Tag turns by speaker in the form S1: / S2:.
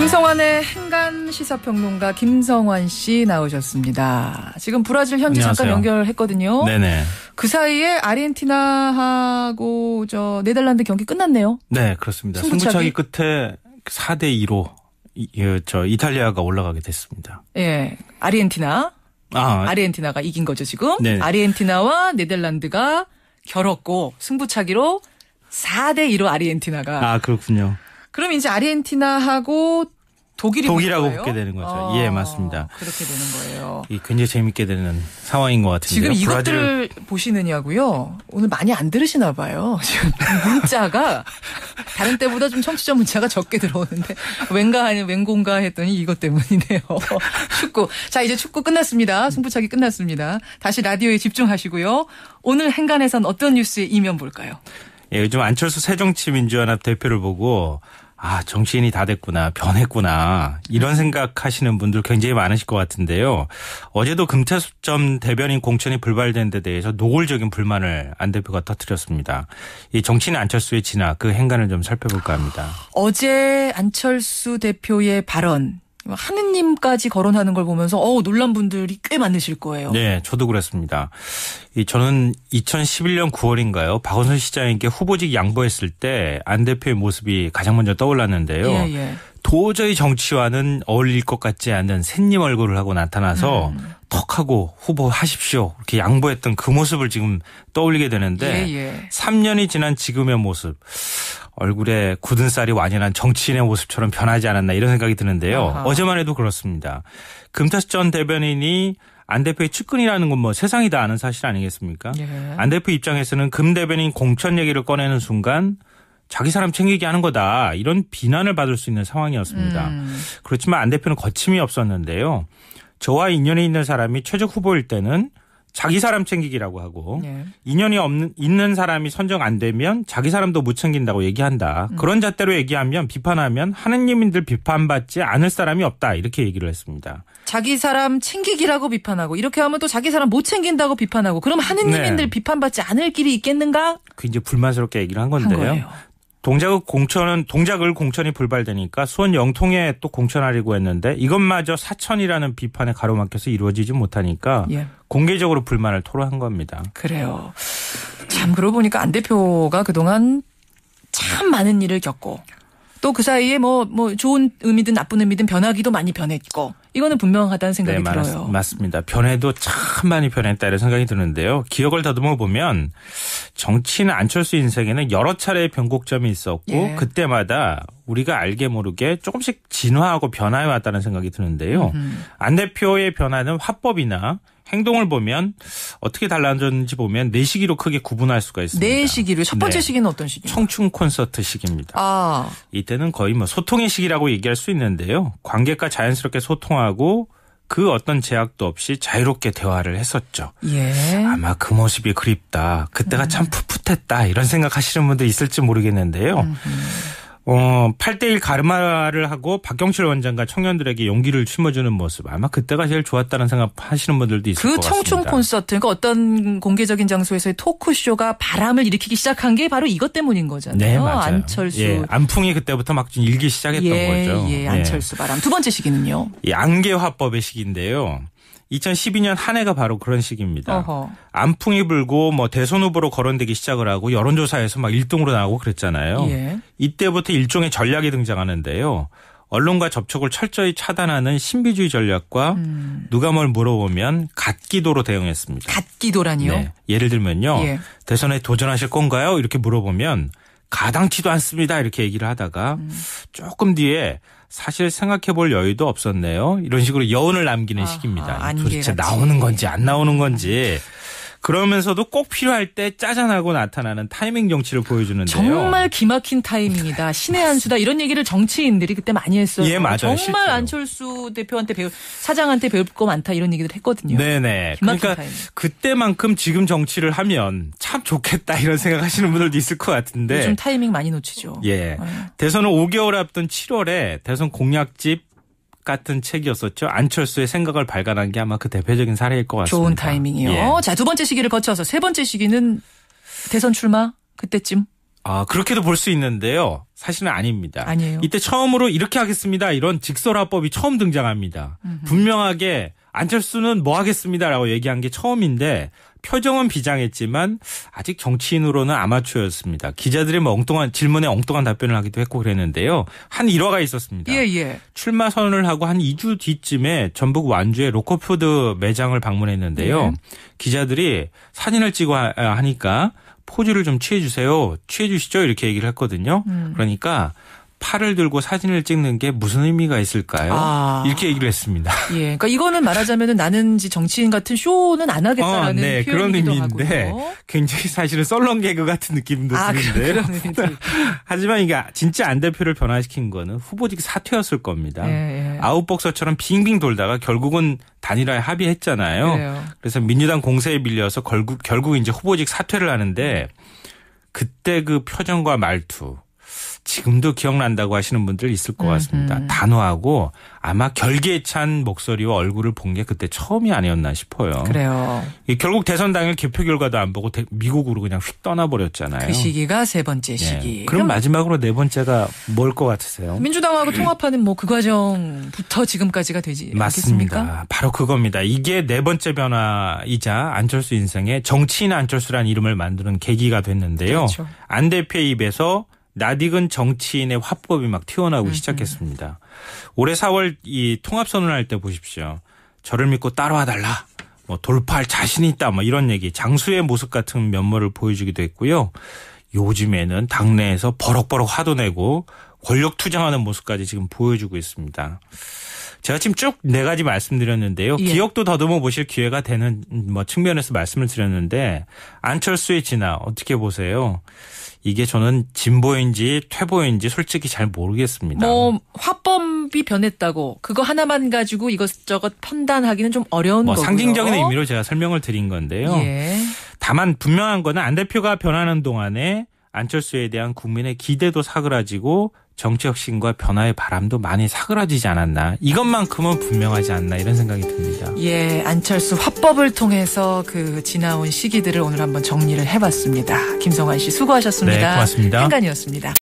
S1: 김성환의 행간 시사평론가 김성환 씨 나오셨습니다. 지금 브라질 현지
S2: 안녕하세요.
S1: 잠깐 연결했거든요.
S2: 네네.
S1: 그 사이에 아르헨티나하고 네덜란드 경기 끝났네요.
S2: 네, 그렇습니다. 승부차기 끝에 4대2로 이탈리아가 올라가게 됐습니다.
S1: 예, 아르헨티나가 이긴 거죠 지금.
S2: 네.
S1: 아르헨티나와 네덜란드가 겨뤘고 승부차기로 4대2로 아르헨티나가.
S2: 아, 그렇군요.
S1: 그럼 이제 아르헨티나하고 독일하고
S2: 붙게 되는 거죠. 예, 맞습니다.
S1: 그렇게 되는 거예요.
S2: 굉장히 재밌게 되는 상황인 것 같은데요.
S1: 지금 이것들을 보시느냐고요? 오늘 많이 안 들으시나 봐요. 지금 문자가 다른 때보다 좀 청취자 문자가 적게 들어오는데 웬공가 했더니 이것 때문이네요. 축구. 자, 이제 축구 끝났습니다. 승부차기 끝났습니다. 다시 라디오에 집중하시고요. 오늘 행간에선 어떤 뉴스의 이면 볼까요?
S2: 예, 요즘 안철수 새정치민주연합 대표를 보고 정치인이 다 됐구나, 변했구나, 이런 생각하시는 분들 굉장히 많으실 것 같은데요. 어제도 금태섭 대변인 공천이 불발된 데 대해서 노골적인 불만을 안 대표가 터뜨렸습니다. 이 정치인 안철수의 진화, 그 행간을 좀 살펴볼까 합니다.
S1: 어제 안철수 대표의 발언, 하느님까지 거론하는 걸 보면서 놀란 분들이 꽤 많으실 거예요.
S2: 네, 저도 그렇습니다. 저는 2011년 9월인가요? 박원순 시장에게 후보직 양보했을 때 안 대표의 모습이 가장 먼저 떠올랐는데요.
S1: 예.
S2: 도저히 정치와는 어울릴 것 같지 않은 샌님 얼굴을 하고 나타나서 턱하고 후보하십시오, 이렇게 양보했던 그 모습을 지금 떠올리게 되는데 3년이 지난 지금의 모습, 얼굴에 굳은 살이 완연한 정치인의 모습처럼 변하지 않았나 이런 생각이 드는데요.
S1: 아하.
S2: 어제만 해도 그렇습니다. 금태섭 전 대변인이 안 대표의 측근이라는 건 세상이 다 아는 사실 아니겠습니까?
S1: 예.
S2: 안 대표 입장에서는 금 대변인 공천 얘기를 꺼내는 순간 자기 사람 챙기게 하는 거다, 이런 비난을 받을 수 있는 상황이었습니다. 그렇지만 안 대표는 거침이 없었는데요. 저와 인연이 있는 사람이 최적 후보일 때는 자기 사람 챙기기라고 하고 인연이 있는 사람이 선정 안 되면 자기 사람도 못 챙긴다고 얘기한다. 그런 잣대로 얘기하면, 비판하면 하느님인들 비판받지 않을 사람이 없다, 이렇게 얘기를 했습니다.
S1: 자기 사람 챙기기라고 비판하고 이렇게 하면 또 자기 사람 못 챙긴다고 비판하고 그럼 하느님인들 비판받지 않을 길이 있겠는가?
S2: 굉장히 불만스럽게 얘기를 한 건데요. 동작을 공천이 불발되니까 수원 영통에 또 공천하려고 했는데 이것마저 사천이라는 비판에 가로막혀서 이루어지지 못하니까 공개적으로 불만을 토로한 겁니다.
S1: 그래요. 참 그러고 보니까 안 대표가 그동안 참 많은 일을 겪고 또 그 사이에 좋은 의미든 나쁜 의미든 변하기도 많이 변했고 이거는 분명하다는 생각이 들어요.
S2: 맞습니다. 변해도 참 많이 변했다, 이런 생각이 드는데요. 기억을 더듬어 보면 정치인 안철수 인생에는 여러 차례의 변곡점이 있었고 그때마다 우리가 알게 모르게 조금씩 진화하고 변화해 왔다는 생각이 드는데요. 안 대표의 변화는 화법이나 행동을 보면 어떻게 달라졌는지 보면 4시기로 크게 구분할 수가 있습니다. 4시기로.
S1: 첫 번째 시기는 어떤 시기입니까?
S2: 청춘 콘서트 시기입니다. 이때는 거의 소통의 시기라고 얘기할 수 있는데요. 관객과 자연스럽게 소통하고 그 어떤 제약도 없이 자유롭게 대화를 했었죠. 아마 그 모습이 그립다, 그때가 참 풋풋했다, 이런 생각하시는 분도 있을지 모르겠는데요. 8대1 가르마를 하고 박경실 원장과 청년들에게 용기를 심어주는 모습, 아마 그때가 제일 좋았다는 생각하시는 분들도 있을 것 같습니다.
S1: 그 청춘 콘서트, 그러니까 어떤 공개적인 장소에서의 토크쇼가 바람을 일으키기 시작한 게 바로 이것 때문인 거잖아요.
S2: 네, 맞아요.
S1: 안철수.
S2: 안풍이 그때부터 막 일기 시작했던 거죠.
S1: 안철수 바람. 두 번째 시기는요?
S2: 안개화법의 시기인데요. 2012년 한 해가 바로 그런 시기입니다. 안풍이 불고 대선 후보로 거론되기 시작을 하고 여론조사에서 막 1등으로 나오고 그랬잖아요. 이때부터 일종의 전략이 등장하는데요. 언론과 접촉을 철저히 차단하는 신비주의 전략과 누가 뭘 물어보면 갓기도로 대응했습니다.
S1: 갓기도라니요?
S2: 네. 예를 들면요. 대선에 도전하실 건가요? 이렇게 물어보면 가당치도 않습니다, 이렇게 얘기를 하다가 조금 뒤에 사실 생각해볼 여유도 없었네요, 이런 식으로 여운을 남기는 시기입니다. 도대체 나오는 건지 안 나오는 건지. 그러면서도 꼭 필요할 때 짜잔하고 나타나는 타이밍 정치를 보여주는데요.
S1: 정말 기막힌 타이밍이다, 신의 한 수다, 이런 얘기를 정치인들이 그때 많이 했어요.
S2: 맞아요.
S1: 정말
S2: 실제로.
S1: 안철수 대표한테 사장한테 배울 거 많다, 이런 얘기들 했거든요.
S2: 네네. 그러니까 타이밍. 그때만큼 지금 정치를 하면 참 좋겠다, 이런 생각하시는 분들도 있을 것 같은데.
S1: 요즘 타이밍 많이 놓치죠.
S2: 대선을 5개월 앞둔 7월에 대선 공약집 같은 책이었었죠. 안철수의 생각을 발간한 게 아마 그 대표적인 사례일 것 같습니다.
S1: 좋은 타이밍이요. 자, 두 번째 시기를 거쳐서 세 번째 시기는 대선 출마 그때쯤.
S2: 그렇게도 볼 수 있는데요. 사실은 아닙니다.
S1: 아니에요.
S2: 이때 처음으로 이렇게 하겠습니다. 이런 직설화법이 처음 등장합니다. 분명하게 안철수는 뭐 하겠습니다라고 얘기한 게 처음인데 표정은 비장했지만 아직 정치인으로는 아마추어였습니다. 기자들의 뭐 엉뚱한 질문에 엉뚱한 답변을 하기도 했고 그랬는데요. 한 일화가 있었습니다.
S1: 예.
S2: 출마 선언을 하고 한 2주 뒤쯤에 전북 완주의 로커푸드 매장을 방문했는데요. 기자들이 사진을 찍어 하니까 포즈를 좀 취해주세요. 취해주시죠. 이렇게 얘기를 했거든요. 그러니까 팔을 들고 사진을 찍는 게 무슨 의미가 있을까요? 이렇게 얘기를 했습니다.
S1: 예, 그러니까 이거는 말하자면은 나는 정치인 같은 쇼는 안 하겠다라는
S2: 네, 그런
S1: 표현이기도
S2: 의미인데
S1: 하고요.
S2: 굉장히 사실은 썰렁 개그 같은 느낌도 드는데요.
S1: 그런 의미도
S2: 하지만 이게 진짜 안 대표를 변화시킨 거는 후보직 사퇴였을 겁니다.
S1: 예.
S2: 아웃복서처럼 빙빙 돌다가 결국은 단일화에 합의했잖아요.
S1: 그래요.
S2: 그래서 민주당 공세에 밀려서 결국 이제 후보직 사퇴를 하는데 그때 그 표정과 말투 지금도 기억난다고 하시는 분들 있을 것 같습니다. 단호하고 아마 결기에 찬 목소리와 얼굴을 본 게 그때 처음이 아니었나 싶어요.
S1: 그래요.
S2: 결국 대선 당일 개표 결과도 안 보고 미국으로 그냥 휙 떠나버렸잖아요.
S1: 그 시기가 세 번째 시기.
S2: 그럼 마지막으로 네 번째가 뭘 것 같으세요?
S1: 민주당하고 통합하는 뭐 그 과정부터 지금까지가 되지
S2: 맞습니다.
S1: 않겠습니까?
S2: 바로 그겁니다. 이게 네 번째 변화이자 안철수 인생의 정치인 안철수라는 이름을 만드는 계기가 됐는데요.
S1: 그렇죠.
S2: 안 대표의 입에서 낯익은 정치인의 화법이 막 튀어나오기 시작했습니다. 올해 4월 이 통합선언할 때 보십시오. 저를 믿고 따라와달라. 뭐 돌파할 자신이 있다. 뭐 이런 얘기. 장수의 모습 같은 면모를 보여주기도 했고요. 요즘에는 당내에서 버럭버럭 화도 내고 권력 투쟁하는 모습까지 지금 보여주고 있습니다. 제가 지금 쭉 네 가지 말씀드렸는데요.
S1: 예.
S2: 기억도 더듬어 보실 기회가 되는 뭐 측면에서 말씀을 드렸는데 안철수의 진화 어떻게 보세요? 이게 저는 진보인지 퇴보인지 솔직히 잘 모르겠습니다.
S1: 뭐 화법이 변했다고 그거 하나만 가지고 이것저것 판단하기는 좀 어려운 거고요.
S2: 상징적인 의미로 제가 설명을 드린 건데요.
S1: 예.
S2: 다만 분명한 거는 안 대표가 변하는 동안에 안철수에 대한 국민의 기대도 사그라지고 정치 혁신과 변화의 바람도 많이 사그라지지 않았나. 이것만큼은 분명하지 않나 이런 생각이 듭니다.
S1: 예, 안철수 화법을 통해서 그 지나온 시기들을 오늘 한번 정리를 해봤습니다. 김성환 씨 수고하셨습니다.
S2: 네, 고맙습니다.
S1: 한간이었습니다.